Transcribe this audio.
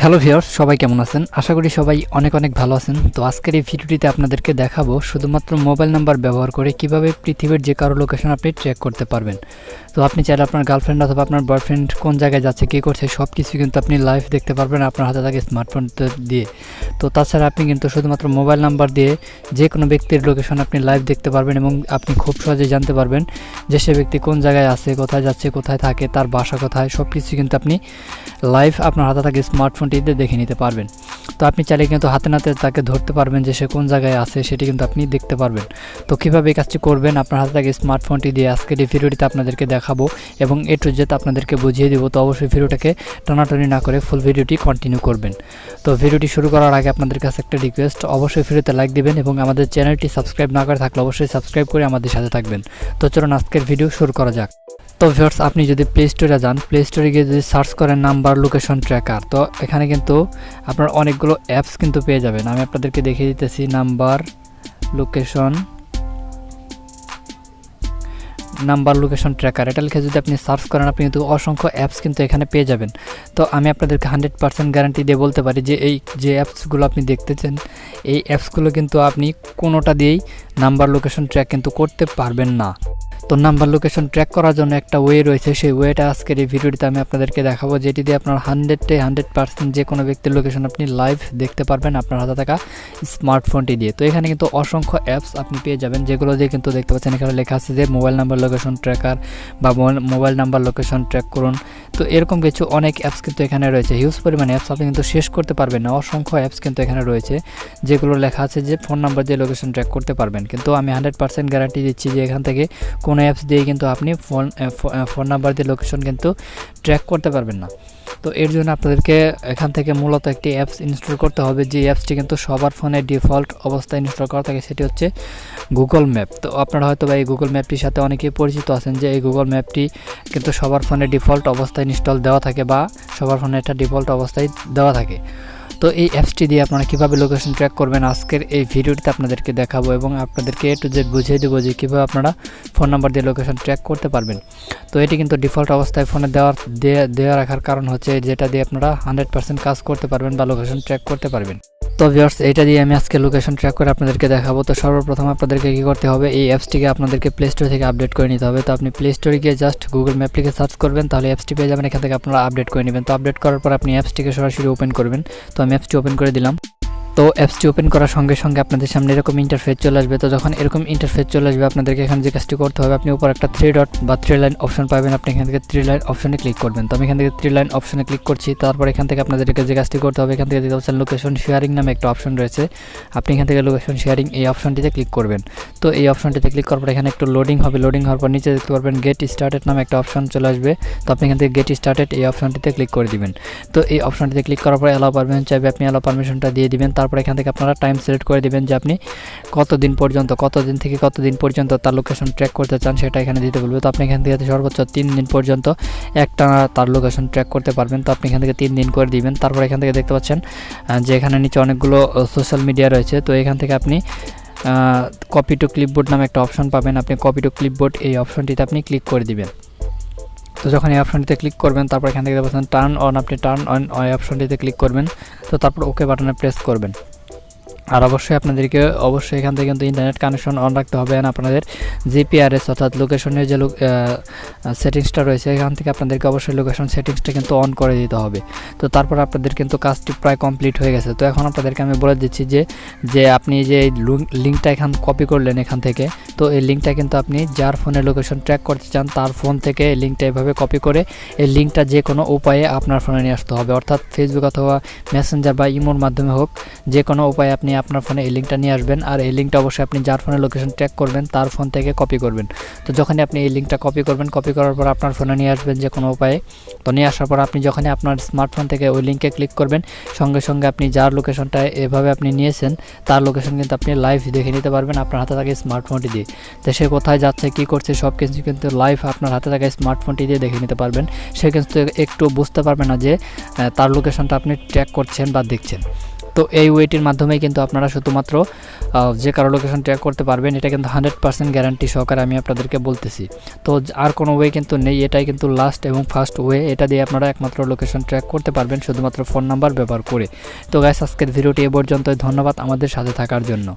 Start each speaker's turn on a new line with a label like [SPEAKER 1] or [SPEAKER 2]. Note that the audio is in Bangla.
[SPEAKER 1] হ্যালো ভিউয়ার্স, সবাই কেমন আছেন? আশা করি সবাই অনেক ভালো আছেন। তো আজকের এই ভিডিওটিতে আপনাদেরকে দেখাবো শুধুমাত্র মোবাইল নাম্বার ব্যবহার করে কিভাবে পৃথিবীর যে কারো লোকেশন আপনি ট্র্যাক করতে পারবেন। তো আপনি চাইলে আপনার গার্লফ্রেন্ড অথবা আপনার বয়ফ্রেন্ড কোন জায়গায় যাচ্ছে, কী করছে, সব কিছু কিন্তু আপনি লাইভ দেখতে পারবেন আপনার হাতে থাকা স্মার্টফোন দিয়ে। তো তাছাড়া আপনি কিন্তু শুধুমাত্র মোবাইল নাম্বার দিয়ে যে কোনো ব্যক্তির লোকেশন আপনি লাইভ দেখতে পারবেন এবং আপনি খুব সহজেই জানতে পারবেন যে সে ব্যক্তি কোন জায়গায় আছে, কোথায় যাচ্ছে, কোথায় থাকে, তার বাসা কোথায়, সব কিছু কিন্তু আপনি লাইভ আপনার হাতে থাকা স্মার্টফোনটিতে দেখে নিতে পারবেন। তো আপনি চাইলে কিন্তু হাতে নাতে তাকে ধরতে পারবেন যে সে কোন জায়গায় আছে, সেটি কিন্তু আপনি দেখতে পারবেন। তো কীভাবে এই কাজটি করবেন আপনার হাতে থাকা স্মার্টফোনটি দিয়ে আজকের এই ভিডিওটিতে আপনাদেরকে দেখাবো এবং এ টু জেড আপনাদেরকে বুঝিয়ে দেবো। তো অবশ্যই ভিডিওটাকে টানাটানি না করে ফুল ভিডিওটি কন্টিনিউ করবেন। তো ভিডিওটি শুরু করার আগে আপনাদের কাছে একটা রিকোয়েস্ট, অবশ্যই ভিডিওতে লাইক দিবেন এবং আমাদের চ্যানেলটি সাবস্ক্রাইব না করে থাকলে অবশ্যই সাবস্ক্রাইব করে আমাদের সাথে থাকবেন। তো চলুন আজকের ভিডিও শুরু করা যাক। তো ভিউয়ার্স, আপনি যদি প্লে স্টোরে যান, প্লে স্টোরে গিয়ে যদি সার্চ করেন নাম্বার লোকেশন ট্র্যাকার, তো এখানে কিন্তু আপনার অনেকগুলো অ্যাপস কিন্তু পেয়ে যাবেন। আমি আপনাদেরকে দেখিয়ে দিতেছি নাম্বার লোকেশন ট্র্যাকার, এটা লিখে যদি আপনি সার্চ করেন আপনি কিন্তু অসংখ্য অ্যাপস কিন্তু এখানে পেয়ে যাবেন। তো আমি আপনাদেরকে 100% গ্যারান্টি দিয়ে বলতে পারি যে এই যে অ্যাপসগুলো আপনি দেখতেছেন, এই অ্যাপসগুলো কিন্তু আপনি কোনোটা দিয়েই নাম্বার লোকেশন ট্র্যাক কিন্তু করতে পারবেন না। তো নাম্বার লোকেশন ট্র্যাক করার জন্য একটা ওয়ে রয়েছে, সেই ওয়েটা আজকের এই ভিডিওটিতে আমি আপনাদেরকে দেখাবো, যেটি দিয়ে আপনার 100% যে কোনো ব্যক্তির লোকেশন আপনি লাইভ দেখতে পারবেন আপনার হাতে থাকা স্মার্টফোনটি দিয়ে। তো এখানে কিন্তু অসংখ্য অ্যাপস আপনি পেয়ে যাবেন, যেগুলো দিয়ে কিন্তু দেখতে পাচ্ছেন এখানে লেখা আছে যে মোবাইল নাম্বার লোকেশন ট্র্যাকার বা মোবাইল নাম্বার লোকেশন ট্র্যাক করুন। তো এরকম কিছু অনেক অ্যাপস কিন্তু এখানে রয়েছে, হিউজ পরিমাণে অ্যাপস, আপনি কিন্তু শেষ করতে পারবেন না। অসংখ্য অ্যাপস কিন্তু এখানে রয়েছে যেগুলো লেখা আছে যে ফোন নাম্বার দিয়ে লোকেশন ট্র্যাক করতে পারবেন, কিন্তু আমি 100% গ্যারান্টি দিচ্ছি যে এখান থেকে কোনো অ্যাপস দিয়ে কিন্তু আপনি ফোন নাম্বার দিয়ে লোকেশন কিন্তু ট্র্যাক করতে পারবেন না। তো এর জন্য আপনাদেরকে এখান থেকে মূলত একটি অ্যাপস ইনস্টল করতে হবে, যে অ্যাপসটি কিন্তু সবার ফোনে ডিফল্ট অবস্থায় ইনস্টল করা থাকে, সেটি হচ্ছে গুগল ম্যাপ। তো আপনারা হয়তো বা এই গুগল ম্যাপটির সাথে অনেকেই পরিচিত আছেন যে এই গুগল ম্যাপটি কিন্তু সবার ফোনে ডিফল্ট অবস্থায় ইনস্টল দেওয়া থাকে বা সবার ফোনে এটা ডিফল্ট অবস্থায় দেওয়া থাকে। তো এই অ্যাপসটি দিয়ে আপনারা কীভাবে লোকেশন ট্র্যাক করবেন আজকের এই ভিডিওটিতে আপনাদেরকে দেখাবো এবং আপনাদেরকে এ টু জেড বুঝিয়ে দেবো যে কীভাবে আপনারা ফোন নাম্বার দিয়ে লোকেশন ট্র্যাক করতে পারবেন। তো এটি কিন্তু ডিফল্ট অবস্থায় ফোনে দেওয়া রাখার কারণ হচ্ছে যেটা দিয়ে আপনারা 100% কাজ করতে পারবেন বা লোকেশন ট্র্যাক করতে পারবেন। তো ভিউয়ার্স, এইটা দিয়ে আমি আজকে লোকেশন ট্র্যাক করে আপনাদেরকে দেখাবো। তো সর্বপ্রথম আপনাদেরকে কী করতে হবে, এই অ্যাপসটিকে আপনাদেরকে প্লে স্টোর থেকে আপডেট করে নিতে হবে। তো আপনি প্লে স্টোরে গিয়ে জাস্ট গুগল ম্যাপ লিখে সার্চ করবেন, তাহলে অ্যাপসটি পেয়ে যাবেন। এখান থেকে আপনারা আপডেট করে নেবেন। তো আপডেট করার পর আপনি অ্যাপসটিকে সরাসরি ওপেন করবেন। তো আমি অ্যাপসটি ওপেন করে দিলাম। তো অ্যাপসটি ওপেন করার সঙ্গে সঙ্গে আপনাদের সামনে এরকম ইন্টারফেস চলে আসবে। তো যখন এরকম ইন্টারফেস চলে আসবে আপনাদেরকে এখানে যে কাজটি করতে হবে, আপনি উপর একটা 3 ডট বা 3 লাইন অপশন পাবেন, আপনি এখান থেকে 3 লাইন অপশনে ক্লিক করবেন। তো আমি এখান থেকে 3 লাইন অপশনে ক্লিক করছি। তারপর এখান থেকে আপনাদেরকে যে কাজটি করতে হবে, এখান থেকে দেখতে পাচ্ছেন লোকেশন শেয়ারিং নামে একটা অপশন রয়েছে, আপনি এখান থেকে লোকেশন শেয়ারিং এই অপশনটিতে ক্লিক করবেন। তো এই অপশনটিতে ক্লিক করার পর এখানে একটু লোডিং হবে, লোডিং হওয়ার পর নিচে দেখতে পারবেন গেট স্টার্টেড নামে একটা অপশন চলে আসবে। তো আপনি এখান থেকে গেট স্টার্টেড এই অপশনটিতে ক্লিক করে দিবেন। তো এই অপশনটিতে ক্লিক করার পর অ্যালাউ পারমিশন চাইবে, আপনি অ্যালাউ পারমিশনটা দিয়ে দিবেন। তারপর এখান থেকে আপনারা টাইম সিলেক্ট করে দিবেন যে আপনি কতদিন থেকে কতদিন পর্যন্ত তার লোকেশন ট্র্যাক করতে চান, সেটা এখানে দিতে বলবে। তো আপনি এখান থেকে সর্বোচ্চ 3 দিন পর্যন্ত একটানা তার লোকেশন ট্র্যাক করতে পারবেন। তো আপনি এখান থেকে 3 দিন করে দিবেন। তারপর এখান থেকে দেখতে পাচ্ছেন যে এখানে নিচে অনেকগুলো সোশ্যাল মিডিয়া রয়েছে। তো এখান থেকে আপনি কপি টু ক্লিপবোর্ড নামে একটা অপশন পাবেন, আপনি কপি টু ক্লিপবোর্ড এই অপশনটিতে আপনি ক্লিক করে দিবেন। তো যখন এই অপশনটিতে ক্লিক করবেন তারপর এখান থেকে দেখতে পাচ্ছেন টার্ন অন, আপনি টার্ন অন এই অপশনটিতে ক্লিক করবেন। তো তারপর ওকে বাটনে প্রেস করবেন। আর অবশ্যই এখান থেকে কিন্তু ইন্টারনেট কানেকশন অন রাখতে হবে, আপনাদের জিপিআরএস অর্থাৎ লোকেশনের যে সেটিংসটা রয়েছে এখান থেকে আপনাদেরকে অবশ্যই লোকেশন সেটিংসটা কিন্তু অন করে দিতে হবে। তো তারপর আপনাদের কিন্তু কাজটি প্রায় কমপ্লিট হয়ে গেছে। তো এখন আপনাদেরকে আমি বলে দিচ্ছি যে আপনি যে লিঙ্কটা এখান কপি করলেন এখান থেকে, তো এই লিঙ্কটা কিন্তু আপনি যার ফোনে লোকেশন ট্র্যাক করতে চান তার ফোন থেকে এই লিঙ্কটা এভাবে কপি করে এই লিঙ্কটা যে কোনো উপায়ে আপনার ফোনে নিয়ে আসতে হবে, অর্থাৎ ফেসবুক অথবা মেসেঞ্জার বা ইমোর মাধ্যমে হোক, যে কোনো উপায়ে আপনি আপনার ফোনে এই লিঙ্কটা নিয়ে আসবেন। আর এই লিঙ্কটা অবশ্যই আপনি যার ফোনে লোকেশন ট্র্যাক করবেন তার ফোন থেকে কপি করবেন। তো যখনই আপনি এই লিঙ্কটা কপি করবেন, কপি করার পর আপনার ফোনে নিয়ে আসবেন যে কোনো উপায়ে। তো নিয়ে আসার পর আপনি যখনই আপনার স্মার্টফোন থেকে ওই লিঙ্কে ক্লিক করবেন, সঙ্গে সঙ্গে আপনি যার লোকেশনটা এভাবে আপনি নিয়েছেন তার লোকেশন কিন্তু আপনি লাইভ দেখে নিতে পারবেন আপনার হাতে থাকা স্মার্টফোনটি দিয়ে। তো সে কোথায় যাচ্ছে, কী করছে, সব কিছু কিন্তু লাইভ আপনার হাতে থাকা স্মার্টফোনটি দিয়ে দেখে নিতে পারবেন। সে কিন্তু একটু বুঝতে পারবে না যে তার লোকেশনটা আপনি ট্র্যাক করছেন বা দেখছেন। তো এই ওয়েটির মাধ্যমে কিন্তু আপনারা শুধুমাত্র যে কারো লোকেশন ট্র্যাক করতে পারবেন। এটা কিন্তু 100% গ্যারান্টি সহকারে আমি আপনাদেরকে বলতেছি। তো আর কোনো ওয়ে কিন্তু নেই, এটাই কিন্তু লাস্ট এবং ফার্স্ট ওয়ে। এটা দিয়ে আপনারা একমাত্র লোকেশন ট্র্যাক করতে পারবেন শুধুমাত্র ফোন নাম্বার ব্যবহার করে। তো গাইস, আজকের ভিডিওটি এ পর্যন্তই। ধন্যবাদ আমাদের সাথে থাকার জন্য।